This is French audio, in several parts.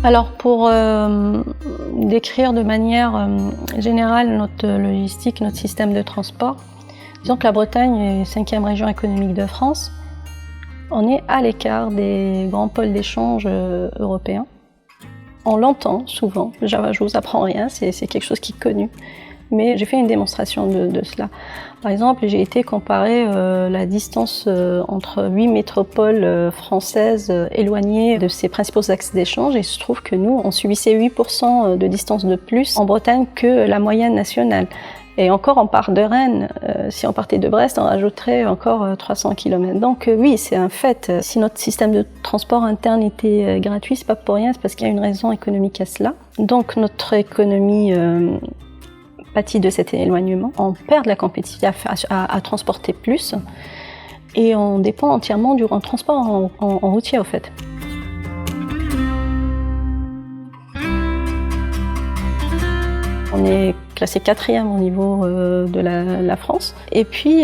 Alors pour décrire de manière générale notre logistique, notre système de transport, disons que la Bretagne est 5e région économique de France. On est à l'écart des grands pôles d'échange européens. On l'entend souvent, je vous apprends rien, c'est quelque chose qui est connu. Mais j'ai fait une démonstration de cela. Par exemple, j'ai été comparer la distance entre 8 métropoles françaises éloignées de ces principaux axes d'échange, et il se trouve que nous, on subissait 8% de distance de plus en Bretagne que la moyenne nationale. Et encore, on part de Rennes. Si on partait de Brest, on rajouterait encore 300 km. Donc oui, c'est un fait. Si notre système de transport interne était gratuit, c'est pas pour rien, c'est parce qu'il y a une raison économique à cela. Donc notre économie pâtit de cet éloignement. On perd de la compétitivité à transporter plus et on dépend entièrement du transport en routier, au fait. On est classé 4e au niveau de la France. Et puis,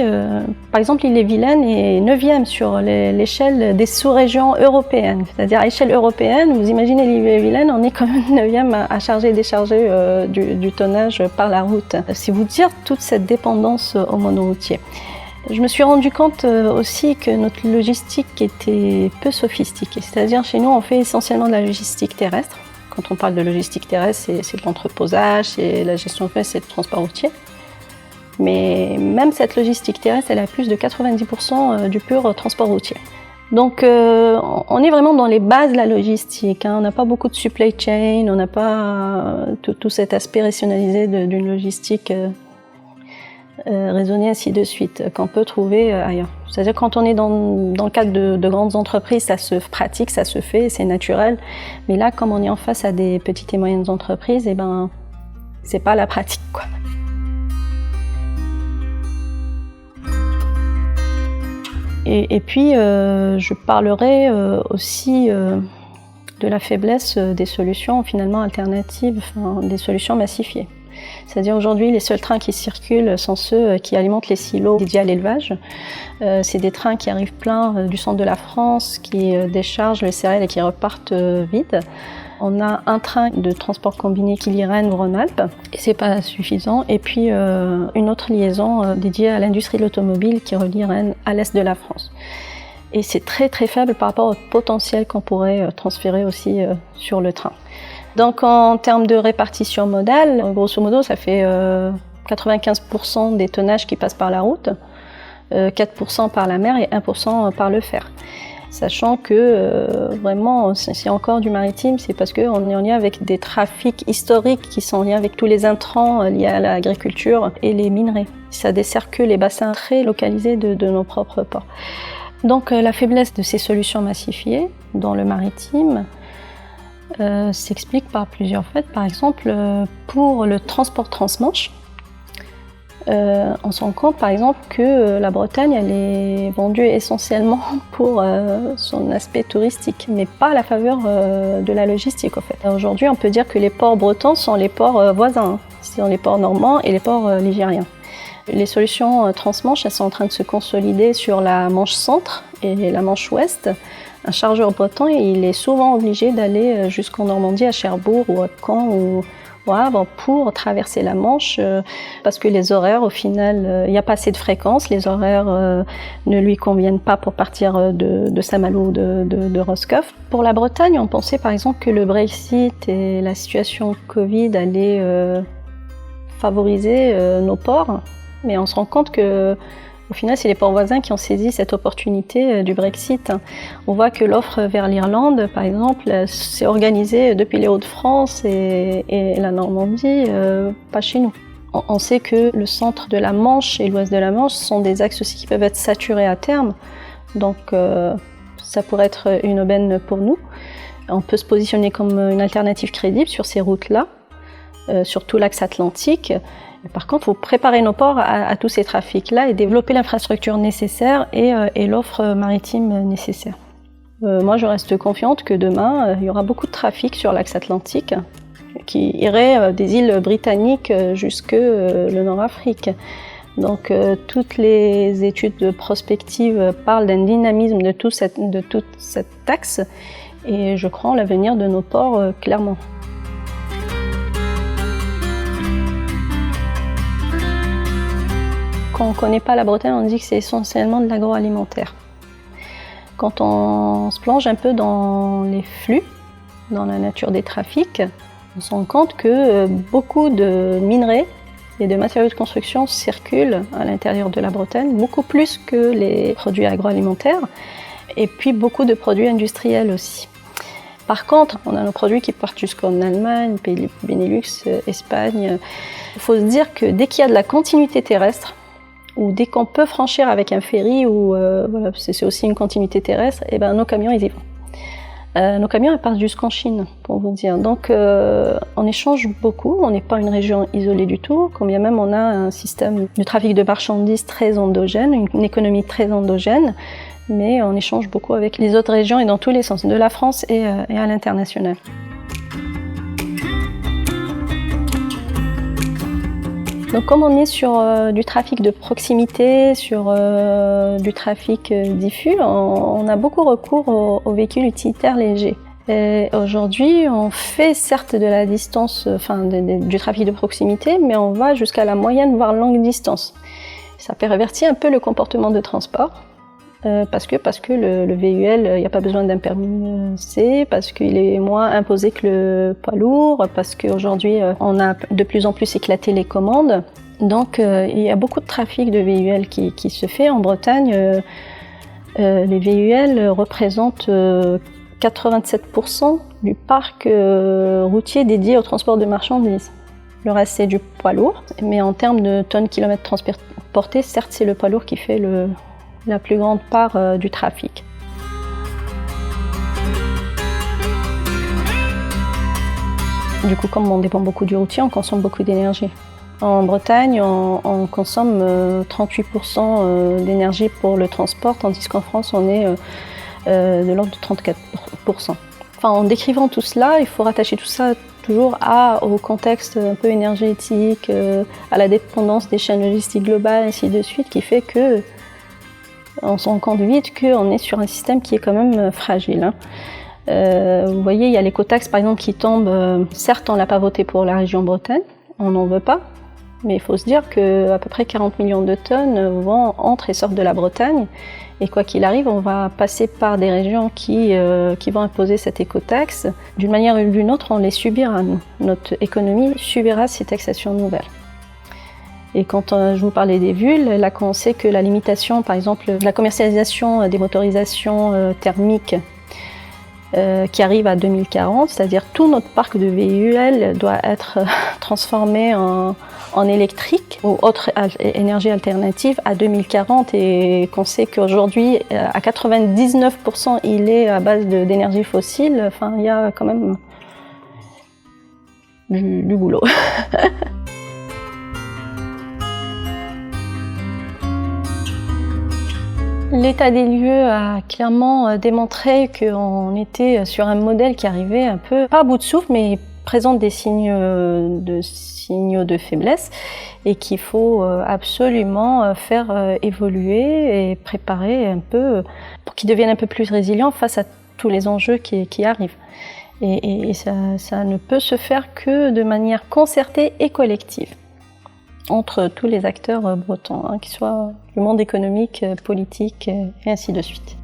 par exemple, l'île-et-Vilaine est 9e sur l'échelle des sous-régions européennes. C'est-à-dire à l'échelle européenne, vous imaginez l'île-et-Vilaine, on est quand même 9e à charger et décharger du tonnage par la route. C'est vous dire toute cette dépendance au monoroutier. Je me suis rendu compte aussi que notre logistique était peu sophistiquée. C'est-à-dire chez nous, on fait essentiellement de la logistique terrestre. Quand on parle de logistique terrestre, c'est de l'entreposage, c'est la gestion de fret, c'est le transport routier. Mais même cette logistique terrestre, elle a plus de 90% du pur transport routier. Donc on est vraiment dans les bases de la logistique. On n'a pas beaucoup de supply chain, on n'a pas tout cet aspect rationalisé d'une logistique raisonnée, ainsi de suite, qu'on peut trouver ailleurs. C'est-à-dire quand on est dans le cadre de grandes entreprises, ça se pratique, ça se fait, c'est naturel. Mais là, comme on est en face à des petites et moyennes entreprises, eh ben, c'est pas la pratique, quoi. Et puis, je parlerai aussi de la faiblesse des solutions finalement alternatives, des solutions massifiées. C'est-à-dire aujourd'hui, les seuls trains qui circulent sont ceux qui alimentent les silos dédiés à l'élevage. C'est des trains qui arrivent pleins du centre de la France, qui déchargent les céréales et qui repartent vides. On a un train de transport combiné qui lie Rennes-Rhône-Alpes, et c'est pas suffisant. Et puis une autre liaison dédiée à l'industrie de l'automobile qui relie Rennes à l'est de la France. Et c'est très très faible par rapport au potentiel qu'on pourrait transférer aussi sur le train. Donc en termes de répartition modale, grosso modo, ça fait 95% des tonnages qui passent par la route, 4% par la mer et 1% par le fer. Sachant que vraiment, c'est encore du maritime, c'est parce qu'on est en lien avec des trafics historiques qui sont en lien avec tous les intrants liés à l'agriculture et les minerais. Ça dessert que les bassins très localisés de nos propres ports. Donc la faiblesse de ces solutions massifiées dans le maritime s'explique par plusieurs faits. Par exemple, pour le transport transmanche, on se rend compte par exemple que la Bretagne elle est vendue essentiellement pour son aspect touristique, mais pas à la faveur de la logistique en fait. Aujourd'hui, on peut dire que les ports bretons sont les ports voisins, ce sont les ports normands et les ports ligériens. Les solutions transmanche, elles sont en train de se consolider sur la Manche centre et la Manche ouest. Un chargeur breton, il est souvent obligé d'aller jusqu'en Normandie, à Cherbourg ou à Caen ou au Havre pour traverser la Manche parce que les horaires, au final, il n'y a pas assez de fréquences, les horaires ne lui conviennent pas pour partir de Saint-Malo ou de Roscoff. Pour la Bretagne, on pensait par exemple que le Brexit et la situation Covid allaient favoriser nos ports, mais on se rend compte que au final, c'est les ports voisins qui ont saisi cette opportunité du Brexit. On voit que l'offre vers l'Irlande, par exemple, s'est organisée depuis les Hauts-de-France et la Normandie, pas chez nous. On sait que le centre de la Manche et l'ouest de la Manche sont des axes aussi qui peuvent être saturés à terme. Donc, ça pourrait être une aubaine pour nous. On peut se positionner comme une alternative crédible sur ces routes-là, surtout l'axe atlantique. Par contre, il faut préparer nos ports à tous ces trafics-là et développer l'infrastructure nécessaire et l'offre maritime nécessaire. Moi, je reste confiante que demain, il y aura beaucoup de trafic sur l'axe atlantique qui irait des îles britanniques jusque le Nord-Afrique. Donc, toutes les études prospectives parlent d'un dynamisme de toute cette axe Et je crois en l'avenir de nos ports, clairement. Quand on ne connaît pas la Bretagne, on dit que c'est essentiellement de l'agroalimentaire. Quand on se plonge un peu dans les flux, dans la nature des trafics, on se rend compte que beaucoup de minerais et de matériaux de construction circulent à l'intérieur de la Bretagne, beaucoup plus que les produits agroalimentaires, et puis beaucoup de produits industriels aussi. Par contre, on a nos produits qui partent jusqu'en Allemagne, pays Benelux, Espagne. Il faut se dire que dès qu'il y a de la continuité terrestre, ou dès qu'on peut franchir avec un ferry, ou voilà, c'est aussi une continuité terrestre, et ben nos camions ils y vont. Nos camions ils partent jusqu'en Chine, pour vous dire. Donc on échange beaucoup, on n'est pas une région isolée du tout, quand bien même on a un système de trafic de marchandises très endogène, une économie très endogène, mais on échange beaucoup avec les autres régions et dans tous les sens, de la France et à l'international. Donc comme on est sur du trafic de proximité, sur du trafic diffus, on a beaucoup recours aux véhicules utilitaires légers. Et aujourd'hui, on fait certes de la distance, du trafic de proximité, mais on va jusqu'à la moyenne, voire longue distance. Ça pervertit un peu le comportement de transport. Parce que le VUL, il n'y a pas besoin d'un permis C, parce qu'il est moins imposé que le poids lourd, parce qu'aujourd'hui on a de plus en plus éclaté les commandes. Donc il y a beaucoup de trafic de VUL qui se fait en Bretagne. Les VUL représentent 87% du parc routier dédié au transport de marchandises. Le reste c'est du poids lourd, mais en termes de tonnes kilomètres transportés, certes c'est le poids lourd qui fait la plus grande part du trafic. Du coup, comme on dépend beaucoup du routier, on consomme beaucoup d'énergie. En Bretagne, on consomme 38% d'énergie pour le transport, tandis qu'en France, on est de l'ordre de 34%. Enfin, en décrivant tout cela, il faut rattacher tout ça toujours au contexte un peu énergétique, à la dépendance des chaînes logistiques globales, ainsi de suite, qui fait que on se rend compte vite qu'on est sur un système qui est quand même fragile. Vous voyez, il y a l'écotaxe par exemple qui tombe. Certes, on ne l'a pas voté pour la région Bretagne, on n'en veut pas, mais il faut se dire qu'à peu près 40 millions de tonnes entrent et sortent de la Bretagne. Et quoi qu'il arrive, on va passer par des régions qui vont imposer cette écotaxe. D'une manière ou d'une autre, on les subira. Notre économie subira ces taxations nouvelles. Et quand je vous parlais des VUL, là quand on sait que la limitation, par exemple, de la commercialisation des motorisations thermiques qui arrive à 2040, c'est-à-dire tout notre parc de VUL doit être transformé en électrique ou autre énergie alternative à 2040, et qu'on sait qu'aujourd'hui, à 99%, il est à base d'énergie fossile. Enfin, il y a quand même du boulot. L'état des lieux a clairement démontré qu'on était sur un modèle qui arrivait un peu, pas à bout de souffle, mais présente des signaux de faiblesse, et qu'il faut absolument faire évoluer et préparer un peu pour qu'ils deviennent un peu plus résilients face à tous les enjeux qui arrivent. Et ça ne peut se faire que de manière concertée et collective entre tous les acteurs bretons, qu'ils soient du monde économique, politique et ainsi de suite.